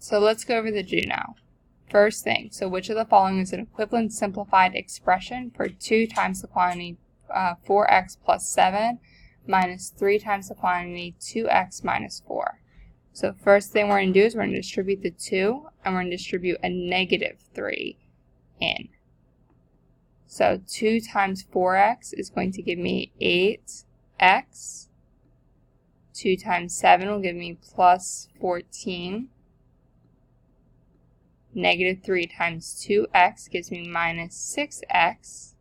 So let's go over the do now. First thing, so which of the following is an equivalent simplified expression for 2 times the quantity 4x plus 7 minus 3 times the quantity 2x minus 4. So first thing we're going to do is we're going to distribute the 2, and we're going to distribute a negative 3 in. So 2 times 4x is going to give me 8x. 2 times 7 will give me plus 14. Negative 3 times 2x gives me minus 6x.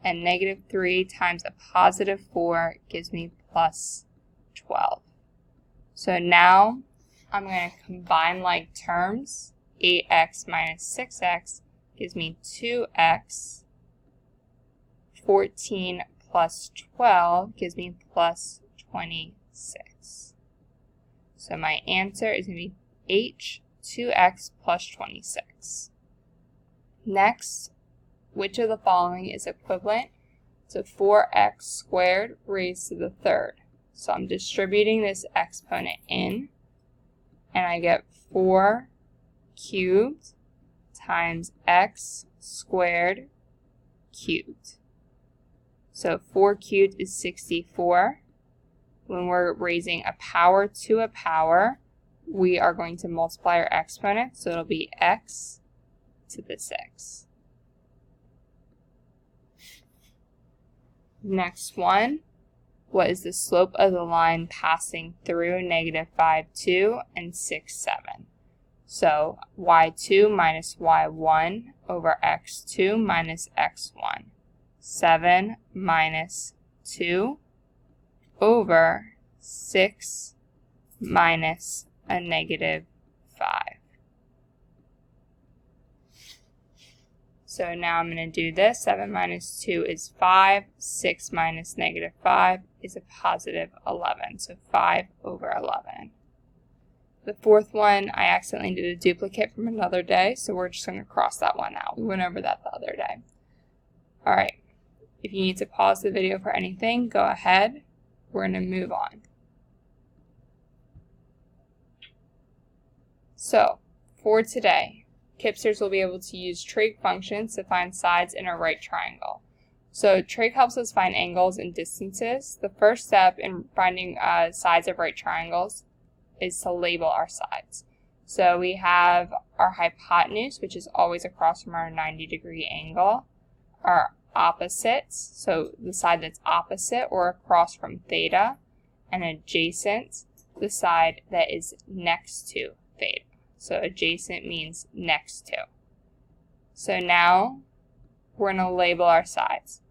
And negative 3 times a positive 4 gives me plus 12. So now I'm going to combine like terms. 8x minus 6x gives me 2x. 14 plus 12 gives me plus 26. So my answer is going to be H, 2x plus 26. Next, which of the following is equivalent to 4x squared raised to the third? So I'm distributing this exponent in, and I get 4 cubed times x squared cubed. So 4 cubed is 64. When we're raising a power to a power, we are going to multiply our exponent, so it'll be x to the 6. Next one, what is the slope of the line passing through negative 5, 2 and 6, 7? So y2 minus y1 over x2 minus x1. 7 minus 2 over 6 minus a negative 5. So now I'm going to do this. 7 minus 2 is 5. 6 minus negative 5 is a positive 11. So 5 over 11. The fourth one, I accidentally did a duplicate from another day, so we're just going to cross that one out. We went over that the other day. Alright, if you need to pause the video for anything, go ahead. We're going to move on. So, for today, Kipsters will be able to use trig functions to find sides in a right triangle. So trig helps us find angles and distances. The first step in finding sides of right triangles is to label our sides. So we have our hypotenuse, which is always across from our 90-degree angle. Our opposites, so the side that's opposite or across from theta. And adjacent, the side that is next to theta. So adjacent means next to. So now we're going to label our sides.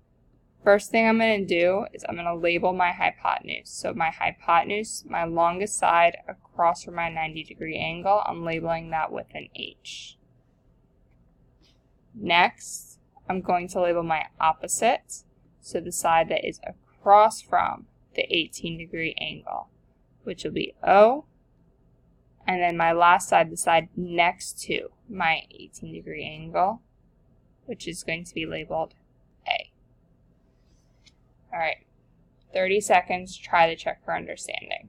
First thing I'm going to do is I'm going to label my hypotenuse. So my hypotenuse, my longest side across from my 90-degree angle, I'm labeling that with an H. Next, I'm going to label my opposite. So the side that is across from the 18-degree angle, which will be O. And then my last side, the side next to my 18-degree angle, which is going to be labeled A. Alright, 30 seconds, try to check for understanding.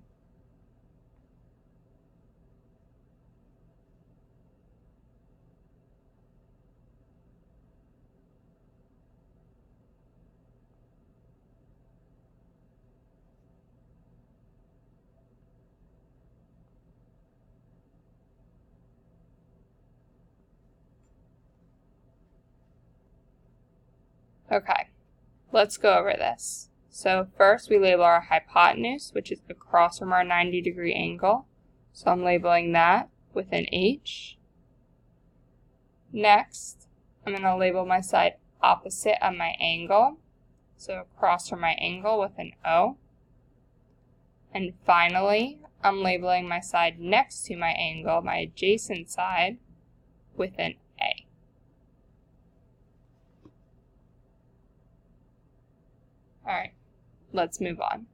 Okay, let's go over this. So first we label our hypotenuse, which is across from our 90-degree angle. So I'm labeling that with an H. Next, I'm going to label my side opposite of my angle. So across from my angle with an O. And finally, I'm labeling my side next to my angle, my adjacent side, with an A. Alright, let's move on.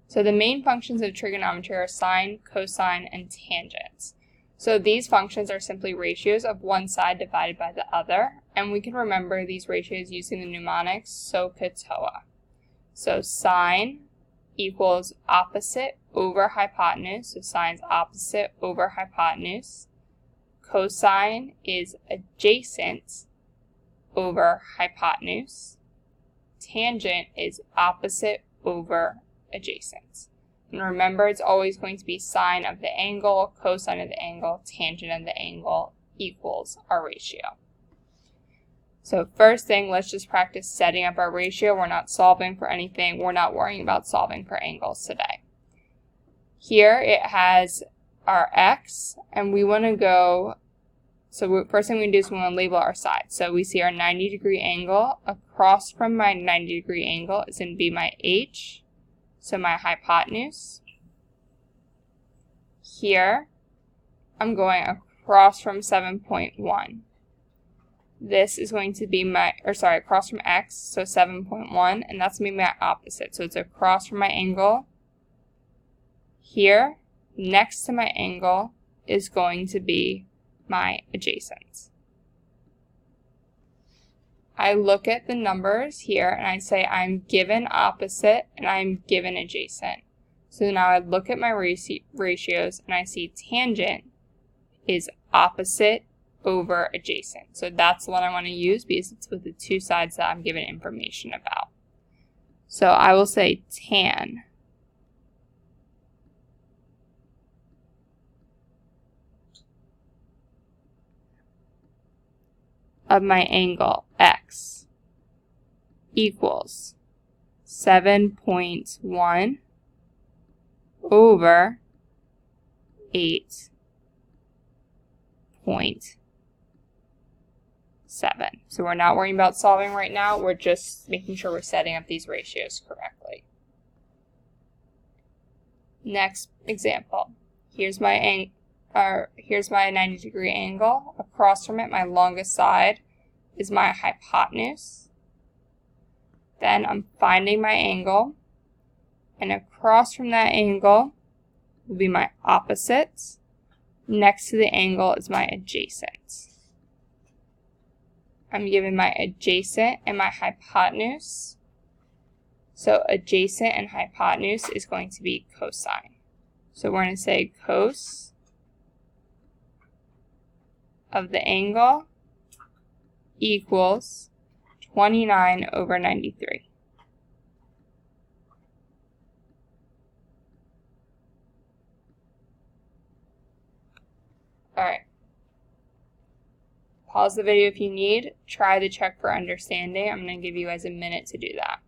So the main functions of trigonometry are sine, cosine, and tangents. So these functions are simply ratios of one side divided by the other, and we can remember these ratios using the mnemonics SOHCAHTOA. So sine equals opposite over hypotenuse, so sine's opposite over hypotenuse. Cosine is adjacent over hypotenuse. Tangent is opposite over adjacent. And remember, it's always going to be sine of the angle, cosine of the angle, tangent of the angle equals our ratio. So first thing, let's just practice setting up our ratio. We're not solving for anything. We're not worrying about solving for angles today. Here it has our x, and we want to go, so first thing we do is we want to label our sides. So we see our 90-degree angle. Across from my 90-degree angle is going to be my h, so my hypotenuse. Here, I'm going across from 7.1. This is going to be across from x, so 7.1, and that's going to be my opposite. So it's across from my angle. Here, next to my angle, is going to be my adjacent. I look at the numbers here and I say I'm given opposite and I'm given adjacent. So now I look at my ratios and I see tangent is opposite over adjacent. So that's the one I want to use because it's with the two sides that I'm given information about. So I will say tan of my angle x equals 7.1 over 8.7. So we're not worrying about solving right now. We're just making sure we're setting up these ratios correctly. Next example. Here's my 90-degree angle. Across from it, my longest side is my hypotenuse. Then I'm finding my angle, and across from that angle will be my opposite. Next to the angle is my adjacent. I'm given my adjacent and my hypotenuse. So adjacent and hypotenuse is going to be cosine. So we're going to say cos of the angle equals 29 over 93. Alright. Pause the video if you need. Try to check for understanding. I'm going to give you guys a minute to do that.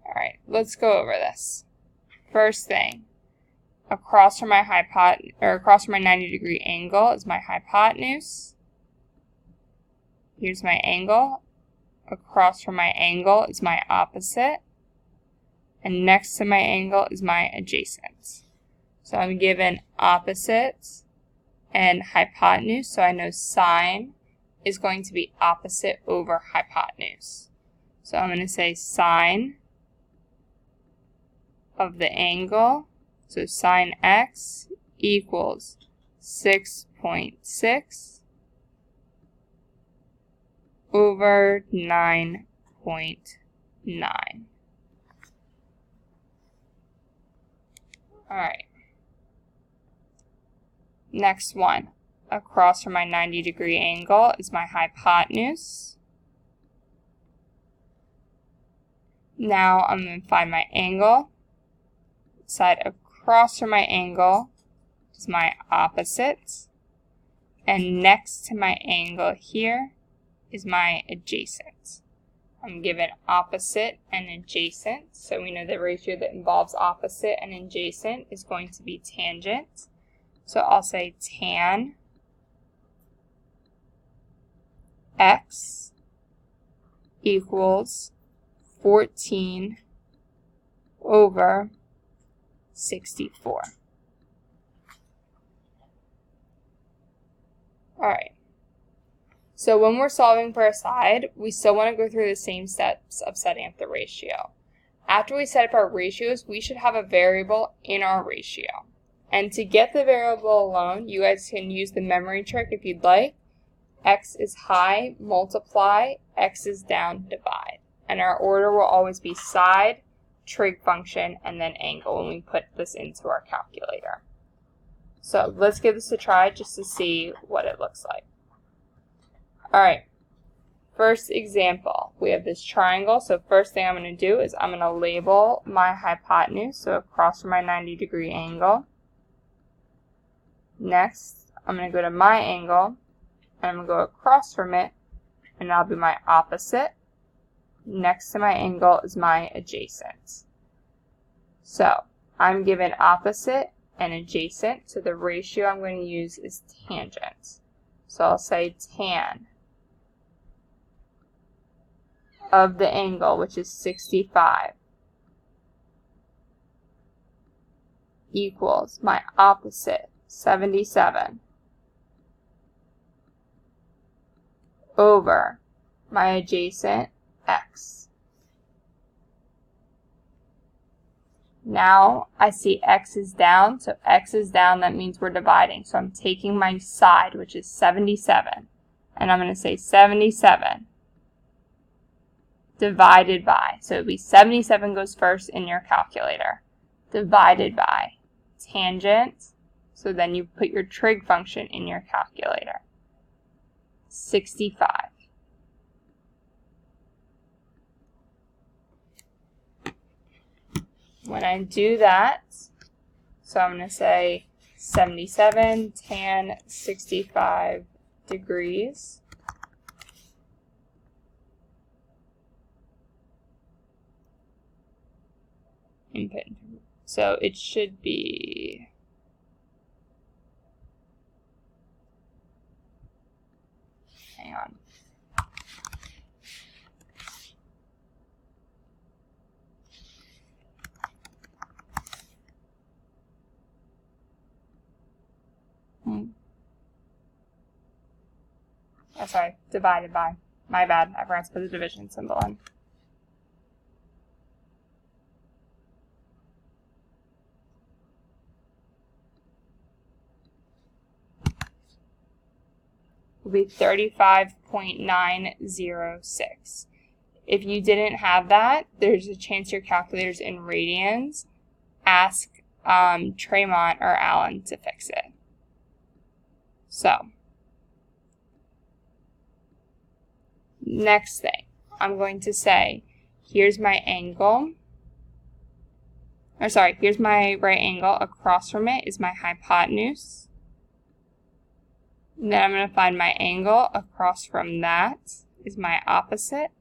Alright, let's go over this. First thing, across from my 90-degree angle is my hypotenuse. Here's my angle. Across from my angle is my opposite. And next to my angle is my adjacent. So I'm given opposite and hypotenuse, so I know sine is going to be opposite over hypotenuse. So I'm going to say sine of the angle, so sine x equals 6.6 over 9.9. Alright. Next one. Across from my 90-degree angle is my hypotenuse. Now I'm going to find my angle. Side across from my angle is my opposite, and next to my angle here is my adjacent. I'm given opposite and adjacent. So we know the ratio that involves opposite and adjacent is going to be tangent. So I'll say tan x equals 14 over 64. Alright, so when we're solving for a side, we still want to go through the same steps of setting up the ratio. After we set up our ratios, we should have a variable in our ratio. And to get the variable alone, you guys can use the memory trick if you'd like. X is high, multiply, X is down, divide. And our order will always be side, trig function, and then angle when we put this into our calculator. So let's give this a try just to see what it looks like. Alright, first example, we have this triangle. So first thing I'm going to do is I'm going to label my hypotenuse, so across from my 90-degree angle. Next, I'm going to go to my angle, and I'm going to go across from it, and that'll be my opposite. Next to my angle is my adjacent. So I'm given opposite and adjacent, so the ratio I'm going to use is tangent. So I'll say tan of the angle, which is 65, equals my opposite, 77, over my adjacent, x. Now I see x is down, so x is down, that means we're dividing. So I'm taking my side, which is 77, and I'm going to say 77 divided by, so it would be 77 goes first in your calculator, divided by tangent, so then you put your trig function in your calculator, 65. When I do that, so I'm going to say 77 tan 65 degrees input. So it should be hang on. Oh, sorry, divided by. My bad, I forgot to put the division symbol in. Will be 35.906. If you didn't have that, there's a chance your calculator's in radians. Ask Tremont or Alan to fix it. So, next thing, I'm going to say, here's my angle, here's my right angle, across from it is my hypotenuse. And then I'm going to find my angle, across from that is my opposite,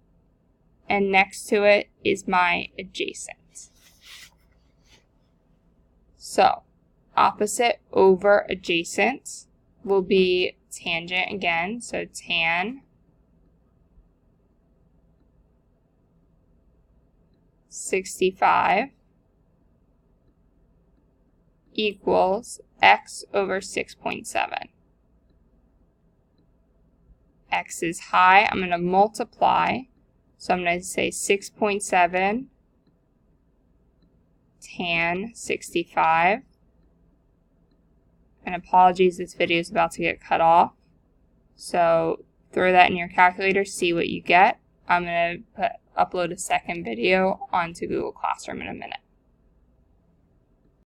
and next to it is my adjacent. So, opposite over adjacent will be tangent again, so tan 65 equals x over 6.7. X is high, I'm going to multiply, so I'm going to say 6.7 tan 65. And apologies, this video is about to get cut off. So throw that in your calculator, see what you get. I'm going to upload a second video onto Google Classroom in a minute.